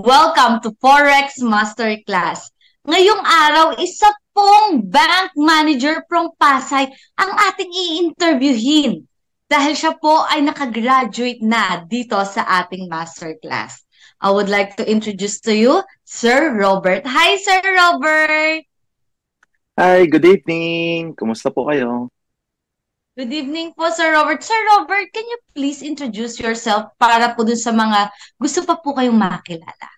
Welcome to Forex Masterclass. Ngayong araw, isa pong bank manager from Pasay ang ating i-interviewin dahil siya po ay nakagraduate na dito sa ating masterclass. I would like to introduce to you Sir Robert. Hi, Sir Robert! Hi, good evening. Kumusta po kayo? Good evening po, Sir Robert. Sir Robert, can you please introduce yourself para po dun sa mga gusto pa po kayong makilala?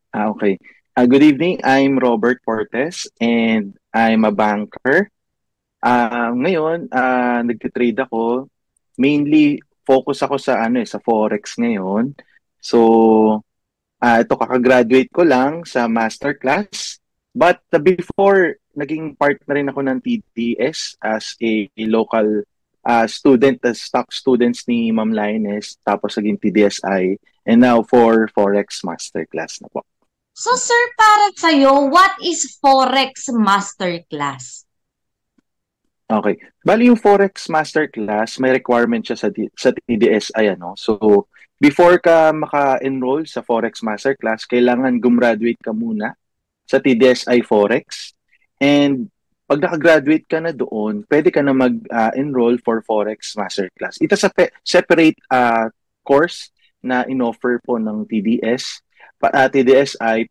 Okay. Good evening. I'm Robert Portes and I'm a banker. Ngayon, nagtitrade ako. Mainly, focus ako sa sa Forex ngayon. So, ito kakagraduate ko lang sa masterclass. But before, naging part na rin ako ng TDS as a local student, stock students ni Ma'am Lioness, tapos naging TDSI, and now for Forex Masterclass na po. So, sir, para sa'yo, what is Forex Masterclass? Okay. Bali yung Forex Masterclass, may requirement siya sa TDSI, So, before ka maka-enroll sa Forex Masterclass, kailangan gumraduate ka muna sa TDSI Forex. And pag nakagraduate ka na doon, pwede ka na mag-enroll for Forex Masterclass. Ito sa separate course na in-offer po ng TDSI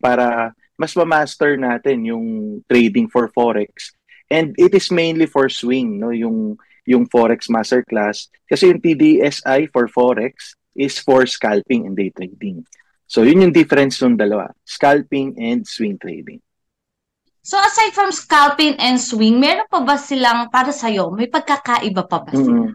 para mas ma-master natin yung trading for Forex. And it is mainly for swing, no? Yung Forex Masterclass. Kasi yung TDSI for Forex is for scalping and day trading. So yun yung difference ng dalawa, scalping and swing trading. So aside from scalping and swing, meron pa ba silang, para sa'yo, may pagkakaiba pa ba sila?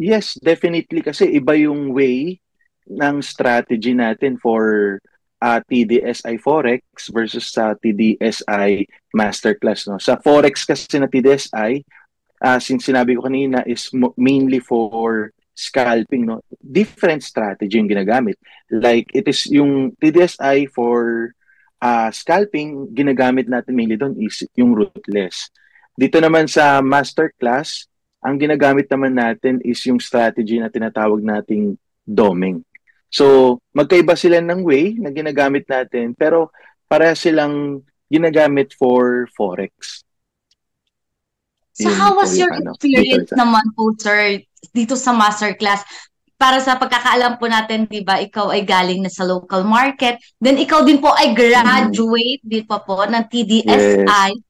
Yes, definitely. Kasi iba yung way ng strategy natin for TDSI Forex versus sa TDSI Masterclass. No? Sa Forex kasi na TDSI, since sinabi ko kanina, is mainly for scalping. No? Different strategy yung ginagamit. Like, it is yung TDSI for scalping, ginagamit natin mainly doon is yung rootless. Dito naman sa Masterclass, ang ginagamit naman natin is yung strategy na tinatawag nating doming. So, magkaiba sila ng way na ginagamit natin, pero para silang ginagamit for Forex. So, how was your experience naman po, sir, dito sa masterclass? Para sa pagkakaalam po natin, di ba, ikaw ay galing na sa local market, then ikaw din po ay graduate, di pa po, ng TDSI. Yes.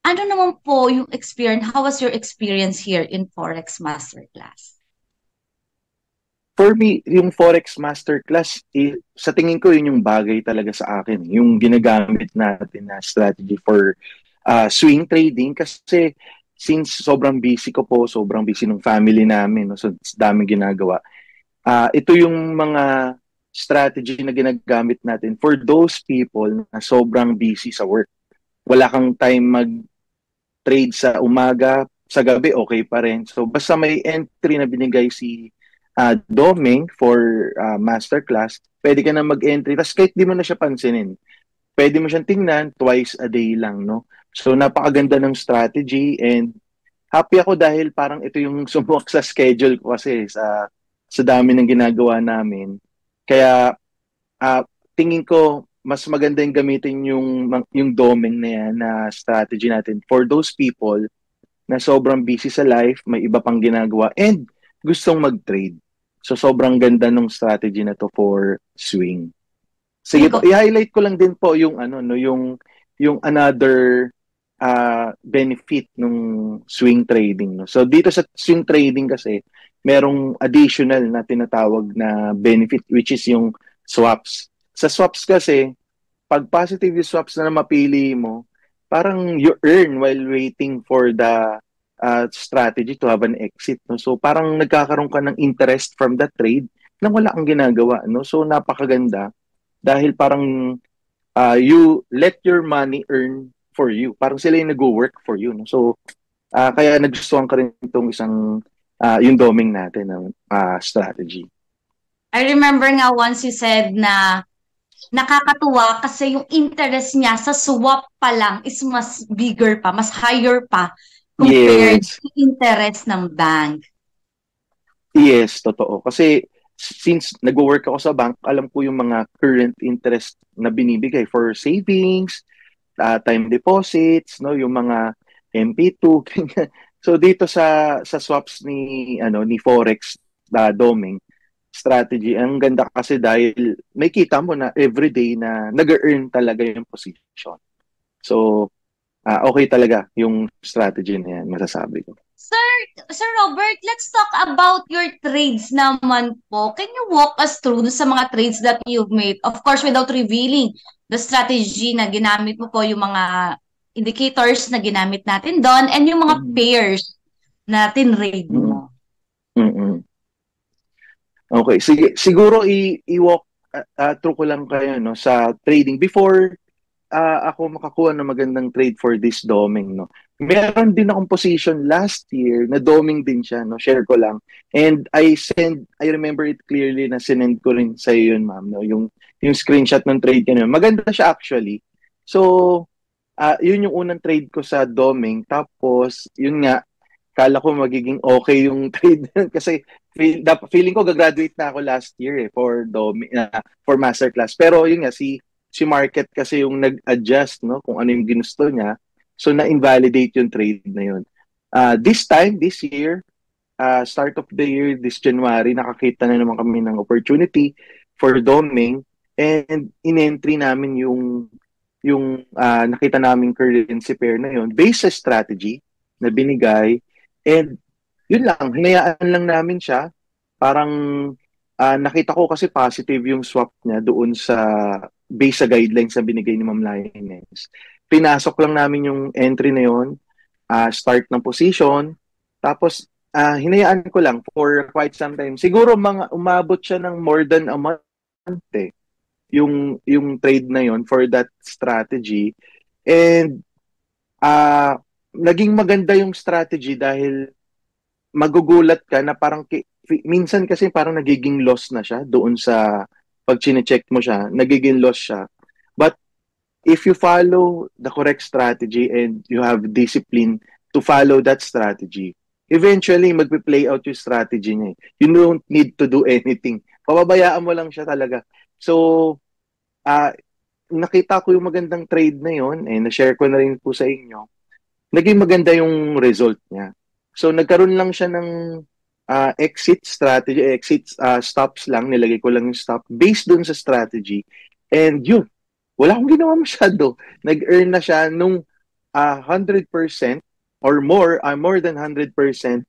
Ano naman po yung experience? How was your experience here in Forex Masterclass? For me, yung Forex Masterclass, sa tingin ko yun yung bagay talaga sa akin. Yung ginagamit natin na strategy for swing trading. Kasi since sobrang busy ng family namin, no, so daming ginagawa. Ito yung mga strategy na ginagamit natin for those people na sobrang busy sa work. Wala kang time mag-trade sa umaga, sa gabi okay pa rin. So basta may entry na binigay si Doming for masterclass, pwede ka na mag-entry. Tapos kahit di mo na siya pansinin, pwede mo siyang tingnan twice a day lang, no? So napakaganda ng strategy and happy ako dahil parang ito yung sumuwak sa schedule ko kasi sa dami ng ginagawa namin. Kaya tingin ko mas maganda yung gamitin yung Doming na yan na strategy natin for those people na sobrang busy sa life, may iba pang ginagawa and gustong mag-trade. So, sobrang ganda ng strategy na to for swing. Sige po, i-highlight ko lang din po yung yung another benefit ng swing trading. No? So, dito sa swing trading kasi, merong additional na tinatawag na benefit which is yung swaps. Sa swaps kasi, pag positive yung swaps na mapili mo, parang you earn while waiting for the strategy to have an exit. No? So parang nagkakaroon ka ng interest from that trade na wala kang ginagawa. No? So napakaganda dahil parang you let your money earn for you. Parang sila yung nag-work for you. No? So kaya nagustuhan ka rin itong isang yung doming natin ng strategy. I remember nga once you said na nakakatuwa kasi yung interest niya sa swap pa lang is mas bigger pa, mas higher pa compared to interest ng bank. Yes, totoo. Kasi since nagwo-work ako sa bank, alam ko yung mga current interest na binibigay for savings, time deposits, no, yung mga MP2. ganyan. So dito sa swaps ni Forex Doming strategy, ang ganda kasi dahil may kita mo na everyday na nag-earn talaga yung position. So okay talaga yung strategy na yan, masasabi ko. Sir Robert, let's talk about your trades naman po. Can you walk us through sa mga trades that you've made? Of course, without revealing the strategy na ginamit mo po, yung mga indicators na ginamit natin doon, and yung mga pairs na tinrade mo. Mm-mm. Okay, sige, siguro i-walk through ko lang kayo no sa trading before ako makakuha ng magandang trade for this doming, no. Meron din akong position last year na doming din siya, no. Share ko lang. And I remember it clearly na sinend ko rin sa iyo yun, ma'am, no. Yung screenshot ng trade ko na yun. Maganda siya actually. So, yun yung unang trade ko sa doming. Tapos, yun nga, kala ko magiging okay yung trade kasi feeling ko gagraduate na ako last year for doming, for masterclass. Pero yun nga, si market kasi yung nag-adjust, no, kung ano yung ginusto niya. So na-invalidate yung trade na yun. This year, start of the year, this January, nakakita na naman kami ng opportunity for doming, and in-entry namin yung nakita naming currency pair na yun based sa strategy na binigay, and yun lang, hinayaan lang namin siya. Parang nakita ko kasi positive yung swap niya doon sa base sa guidelines na binigay ni Ma'am Lioness. Pinasok lang namin yung entry na yun, start ng position, tapos hinayaan ko lang for quite some time. Siguro umabot siya ng more than a month yung trade na yun for that strategy. And naging maganda yung strategy dahil magugulat ka na parang minsan kasi parang nagiging loss na siya doon sa pag chine-check mo siya, nagiging loss siya. But if you follow the correct strategy and you have discipline to follow that strategy, eventually magpi-play out yung strategy niya. You don't need to do anything. Pababayaan mo lang siya talaga. So, nakita ko yung magandang trade na yon, and na-share ko na rin po sa inyo. Naging maganda yung result niya. So, nagkaroon lang siya ng exit strategy, stops lang, nilagay ko lang yung stop based dun sa strategy. And yun, wala akong ginawa masyado. Nag-earn na siya nung 100% or more than 100%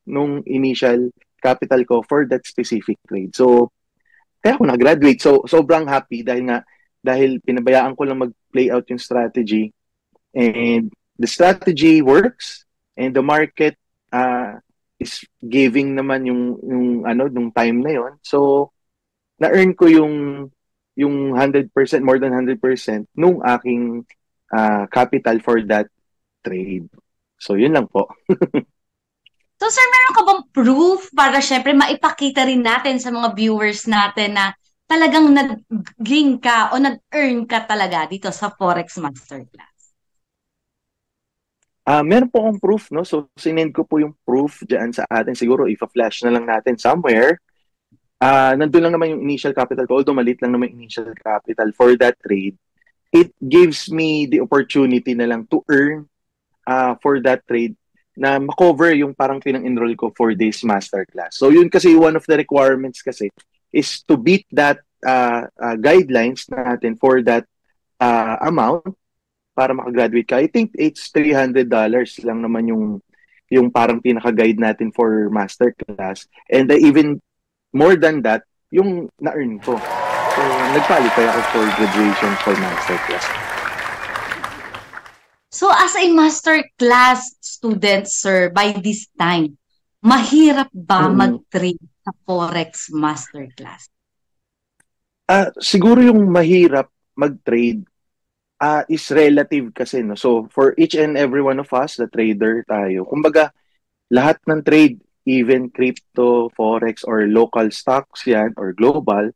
nung initial capital ko for that specific trade. So, kaya ako na-graduate. So, sobrang happy dahil pinabayaan ko lang mag-play out yung strategy, and the strategy works, and the market is giving naman yung nung time na yon. So na-earn ko yung 100%, more than 100% nung aking capital for that trade. So yun lang po. So sir, meron ka bang proof para syempre maipakita rin natin sa mga viewers natin na talagang nag-gain ka o nag-earn ka talaga dito sa Forex Masterclass? Meron po akong proof, no? So, sinend ko po yung proof dyan sa atin. Siguro, ipa-flash na lang natin somewhere. Nandun lang naman yung initial capital ko. Although, maliit lang naman yung initial capital for that trade. It gives me the opportunity na lang to earn for that trade na makover yung parang pinang-enroll ko for this masterclass. So, yun kasi one of the requirements kasi is to beat that guidelines natin for that amount para makagraduate ka. I think it's $300 lang naman yung parang pinaka-guide natin for masterclass. And even more than that, yung na-earn ko. So, nag-qualify ako for graduation for masterclass. So, as a masterclass student, sir, by this time, mahirap ba mag-trade sa Forex Masterclass? Siguro yung mahirap mag-trade is relative kasi, no? So, for each and every one of us, the trader tayo, kumbaga, lahat ng trade, even crypto, forex, or local stocks yan, or global,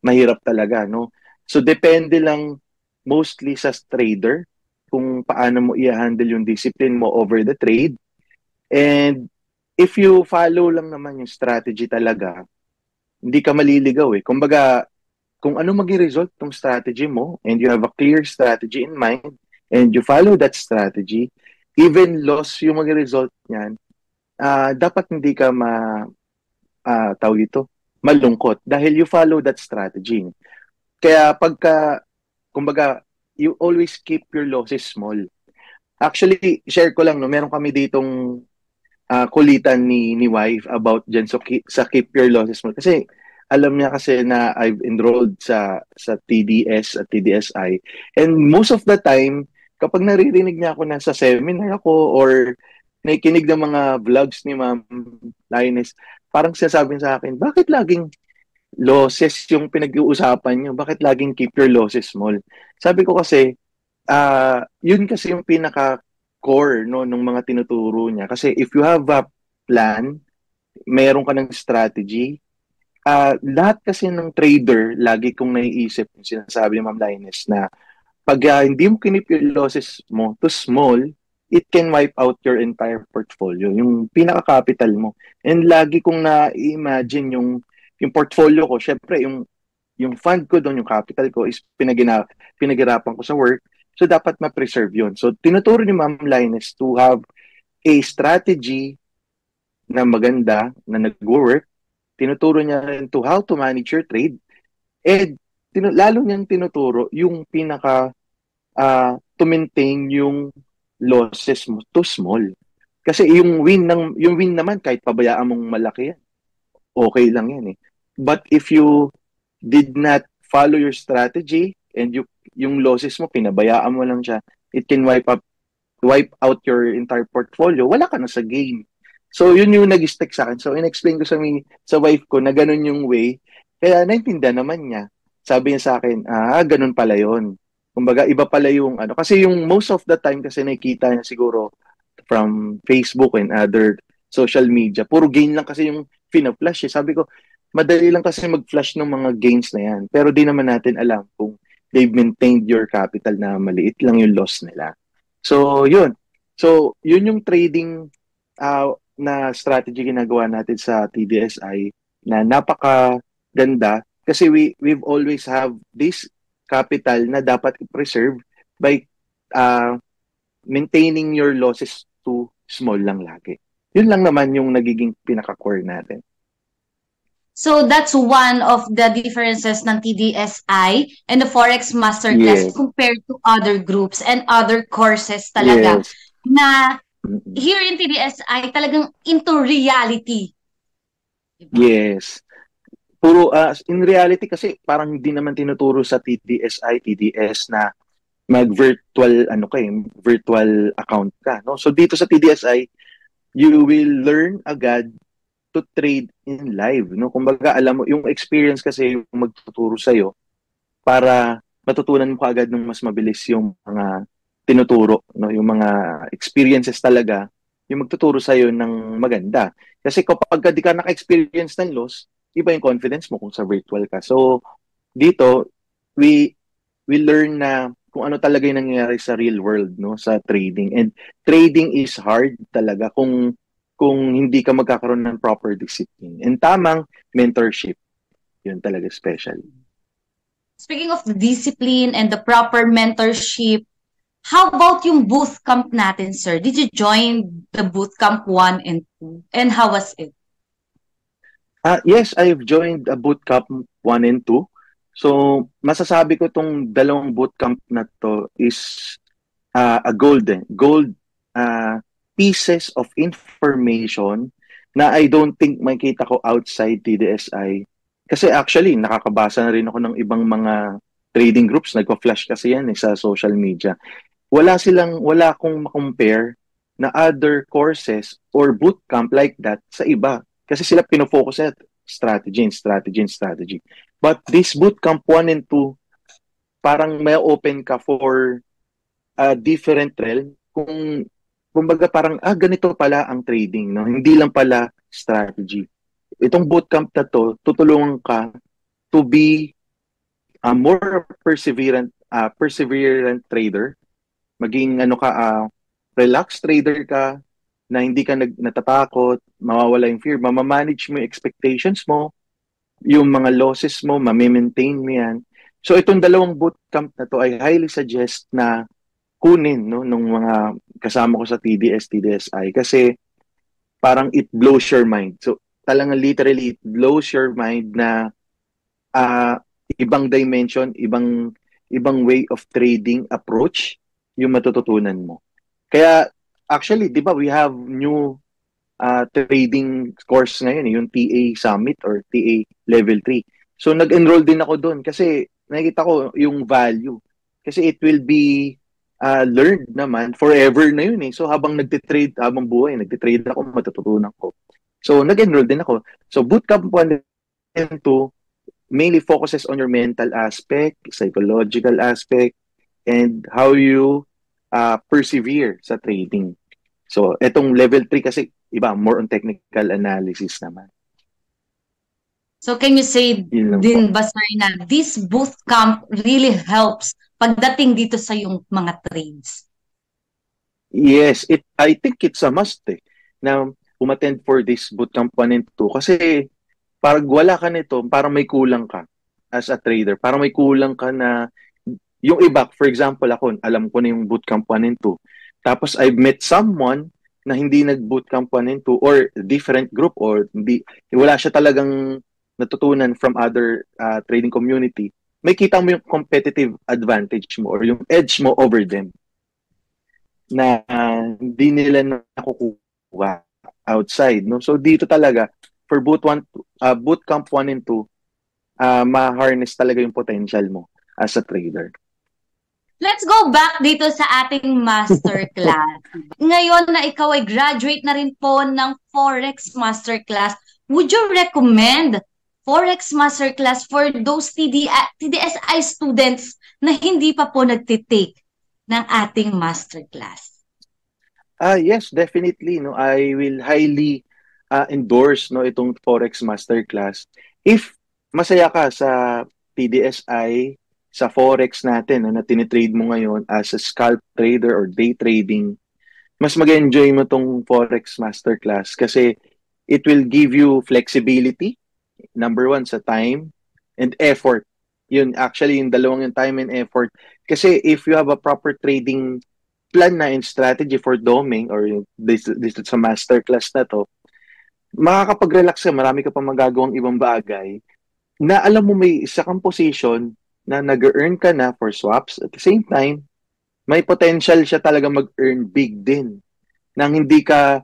mahirap talaga, no? So, depende lang mostly sa trader kung paano mo i-handle yung discipline mo over the trade. And if you follow lang naman yung strategy talaga, hindi ka maliligaw eh. Kumbaga, kung ano maging result ng strategy mo and you have a clear strategy in mind and you follow that strategy, even loss yung maging result niyan, dapat hindi ka tawag ito, malungkot dahil you follow that strategy. Kaya kumbaga, you always keep your losses small. Actually, share ko lang, no, meron kami ditong kulitan ni wife about dyan sa keep your losses small. Kasi alam niya kasi na I've enrolled sa TDS at TDSI. And most of the time, kapag naririnig niya ako nasa seminar ako or nakikinig ng mga vlogs ni Ma'am Linus, parang sinasabi sa akin, bakit laging losses yung pinag-uusapan niyo? Bakit laging keep your losses small? Sabi ko kasi, yun kasi yung pinaka-core no, ng mga tinuturo niya. Kasi if you have a plan, mayroon ka ng strategy, lahat kasi ng trader, lagi kong naiisip yung sinasabi ni Ma'am Linus na pag hindi mo kinip yung losses mo to small, it can wipe out your entire portfolio, yung pinaka-capital mo. And lagi kong na-imagine yung portfolio ko, syempre yung fund ko doon, yung capital ko is pinaghirapan ko sa work, so dapat ma-preserve yun. So tinuturo ni Ma'am Linus to have a strategy na maganda, na nag-work. Tinuturo niya rin to how to manage your trade. And lalo niyang tinuturo yung to maintain yung losses mo too small. Kasi yung win naman kahit pabayaan mong malaki yan, okay lang yan eh. But if you did not follow your strategy and yung losses mo pinabayaan mo lang siya, it can wipe out your entire portfolio. Wala ka na sa game. So yun yung nag-stick sa akin. So in-explain ko sa wife ko na ganun yung way. Kaya naintindihan naman niya. Sabi niya sa akin, ganun pala yun. Kumbaga, iba pala yung kasi yung most of the time kasi nakikita niya siguro from Facebook and other social media, puro gain lang kasi yung fina-flash eh. Sabi ko, madali lang kasi mag-flash ng mga gains na yan. Pero di naman natin alam kung they've maintained your capital na maliit lang yung loss nila. So, yun. So, yun yung trading na strategy ginagawa natin sa TDSI na napakaganda kasi we've always have this capital na dapat i-preserve by maintaining your losses to small lang lagi. Yun lang naman yung nagiging pinaka-core natin. So that's one of the differences ng TDSI and the Forex Masterclass compared to other groups and other courses talaga na here in TDSI talagang into reality. Diba? Yes. Puro in reality kasi parang hindi naman tinuturo sa TDSI, TDS na mag-virtual virtual account ka, no? So dito sa TDSI, you will learn agad to trade in live, no? Kumbaga alam mo yung experience kasi yung magtuturo sa iyo para matutunan mo kaagad ng mas mabilis yung mga tinuturo, no? Yung mga experiences talaga yung magtuturo sa iyo ng maganda. Kasi kapag di ka naka-experience ng loss, iba yung confidence mo kung sa virtual ka. So dito we learn na kung ano talaga yung nangyayari sa real world, no, sa trading. And trading is hard talaga kung hindi ka magkakaroon ng proper discipline and tamang mentorship. Yun talaga special. Speaking of the discipline and the proper mentorship, how about yung bootcamp natin, sir? Did you join the bootcamp 1 and 2? And how was it? Yes, I've joined a bootcamp 1 and 2. So, masasabi ko tong dalawang bootcamp na to is a gold pieces of information na I don't think makita ko outside TDSI. Kasi actually, nakakabasa na rin ako ng ibang mga trading groups. Nagpa-flash kasi yan sa social media. Wala akong ma-compare na other courses or bootcamp like that sa iba. Kasi sila pinofocus at strategy. But this bootcamp 1 and 2, parang may open ka for a different realm. Kumbaga parang, ganito pala ang trading, no? Hindi lang pala strategy. Itong bootcamp na to, tutulungan ka to be a more perseverant trader. Maging relaxed trader ka, na hindi ka natatakot, mawawala yung fear, mamamanage mo yung expectations mo, yung mga losses mo, ma-maintain mo yan. So itong dalawang bootcamp na to, I highly suggest na kunin no nung mga kasama ko sa TDS, TDSI kasi parang it blows your mind. So talagang literally it blows your mind na ah, ibang dimension, ibang way of trading approach yung matututunan mo. Kaya actually, 'di ba, we have new trading course ngayon, yung TA Summit or TA Level 3. So nag-enroll din ako doon kasi nakikita ko yung value. Kasi it will be learned naman forever na yun eh. So habang nagtitrade, habang buhay, nagtitrade ako, matututunan ko. So nag-enroll din ako. So bootcamp 1 and 2 mainly focuses on your mental aspect, psychological aspect, and how you persevere sa trading. So, etong level 3 kasi iba, more on technical analysis naman. So, can you say din ba, sir, na this bootcamp really helps pagdating dito sa yung mga trades? Yes, I think it's a must na umattend for this bootcamp 1 and 2 kasi parang wala ka nito, parang may kulang ka as a trader. Parang may kulang ka na yung iba, for example, ako, alam ko na yung bootcamp 1 and 2. Tapos I've met someone na hindi nag-bootcamp 1 and 2 or different group or hindi, wala siya talagang natutunan from other trading community. May kita mo yung competitive advantage mo or yung edge mo over them na hindi nila nakukuha outside. No? So dito talaga, for bootcamp 1 and 2, ma-harness talaga yung potential mo as a trader. Let's go back dito sa ating masterclass. Ngayon na ikaw ay graduate na rin po ng Forex Masterclass, would you recommend Forex Masterclass for those TDSI students na hindi pa po nagtitake ng ating masterclass? Yes, definitely. No, I will highly endorse no itong Forex Masterclass. If masaya ka sa TDSI, sa Forex natin na tinitrade mo ngayon as a scalp trader or day trading, mas mag-enjoy mo tong Forex Masterclass kasi it will give you flexibility, number one, sa time and effort. Yun, actually, yung dalawang yung time and effort. Kasi if you have a proper trading plan na and strategy for doming or yung this sa masterclass na to, makakapag-relax ka, marami ka pa magagawang ibang bagay na alam mo may isa kang position na nag-earn ka na for swaps. At the same time, may potential siya talaga mag-earn big din nang hindi ka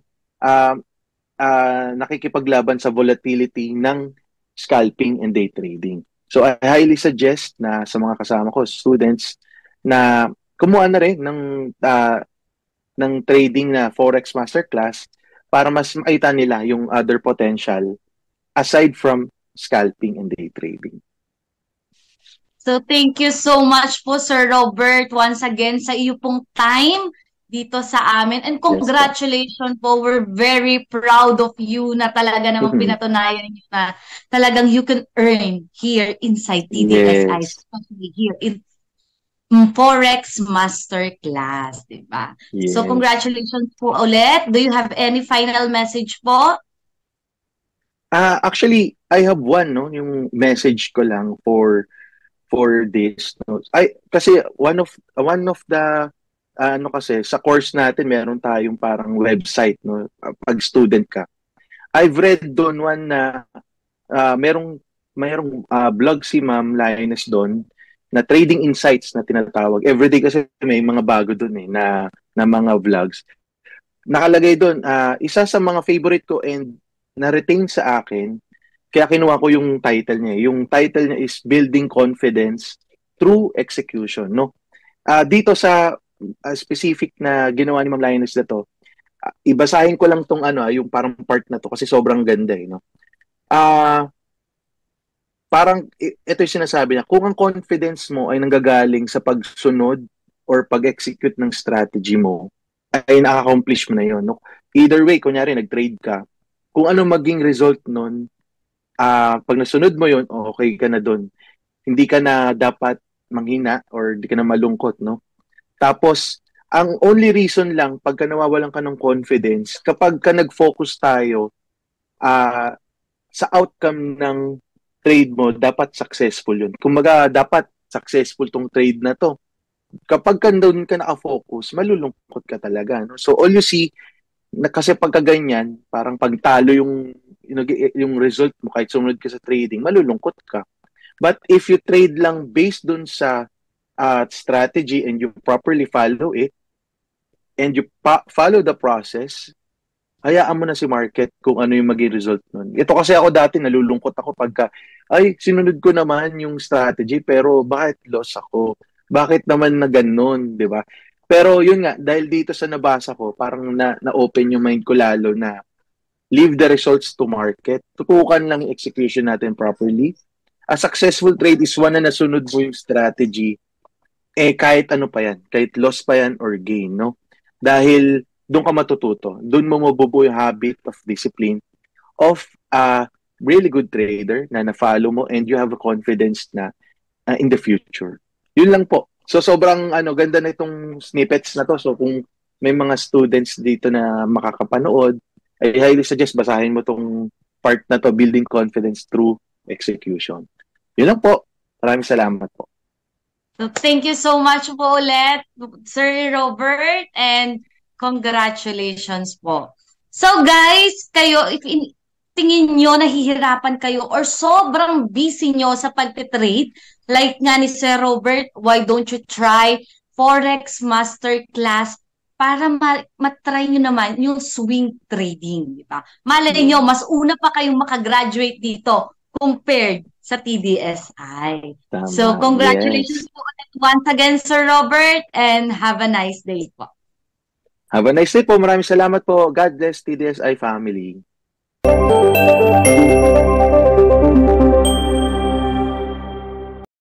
nakikipaglaban sa volatility ng scalping and day trading. So I highly suggest na sa mga kasama ko, students, na kumuha na rin ng trading na Forex Masterclass para mas makita nila yung other potential aside from scalping and day trading. So thank you so much po, Sir Robert, once again sa iyo pong time dito sa amin. And congratulations po, we're very proud of you na talaga namang pinatunayan niyo na talagang you can earn here inside TDSI, especially here in Forex Masterclass, di ba? Yes. So congratulations po ulit. Do you have any final message po? Actually, I have one, no, yung message ko lang for this. No? Kasi one of the kasi sa course natin meron tayong parang website, no, pag student ka. I've read doon one na merong blog si Ma'am Lioness doon na trading insights na tinatawag. Everyday kasi may mga bago doon na mga vlogs. Nakalagay doon, isa sa mga favorite ko and na-retain sa akin, kaya kinuha ko yung title niya. Yung title niya is Building Confidence Through Execution, no? Dito sa specific na ginawa ni Ma'am Lioness na to, ibasahin ko lang tong yung parang part na to kasi sobrang ganda no? Parang ito yung sinasabi niya, kung ang confidence mo ay nanggagaling sa pagsunod or pag-execute ng strategy mo, ay na-accomplish mo na yun. No? Either way, kunyari nag-trade ka, kung ano maging result nun, pag nasunod mo yun, okay ka na dun. Hindi ka na dapat manghina or hindi ka na malungkot. No? Tapos, ang only reason lang pagka nawawalan ka ng confidence, kapag ka nag-focus tayo sa outcome ng trade mo, dapat successful yun. Kumbaga, dapat successful tong trade na to. Kapag doon ka naka-focus, malulungkot ka talaga. No? So, all you see, kasi pagka ganyan, parang pagtalo yung result mo, kahit sumunod ka sa trading, malulungkot ka. But if you trade lang based dun sa strategy and you properly follow it, and you follow the process, hayaan mo na si market kung ano yung maging result nun. Ito kasi ako dati, nalulungkot ako pagka, ay, sinunod ko naman yung strategy, pero bakit loss ako? Bakit naman na ganun, di ba? Pero yun nga, dahil dito sa nabasa ko, parang na-open yung mind ko lalo na leave the results to market. Tutukan lang yung execution natin properly. A successful trade is one na nasunod mo yung strategy, kahit ano pa yan, kahit loss pa yan or gain, no? Dahil doon ka matututo. Doon mo mabubuo yung habit of discipline of a really good trader na na-follow mo and you have a confidence na in the future. Yun lang po. So sobrang ganda na itong snippets na to. So kung may mga students dito na makakapanood, I highly suggest basahin mo tong part na to, building confidence through execution. Yun lang po. Maraming salamat po. So thank you so much po ulit, Sir Robert, and congratulations po. So guys, kayo, if tingin nyo nahihirapan kayo or sobrang busy nyo sa pagtitrade, like nga ni Sir Robert, why don't you try Forex Masterclass para matry nyo naman yung swing trading, di ba? Malay nyo, mas una pa kayong makagraduate dito compared sa TDSI. Tama, so congratulations po once again, Sir Robert, and have a nice day po. Have a nice day po. Maraming salamat po. God bless TDSI family.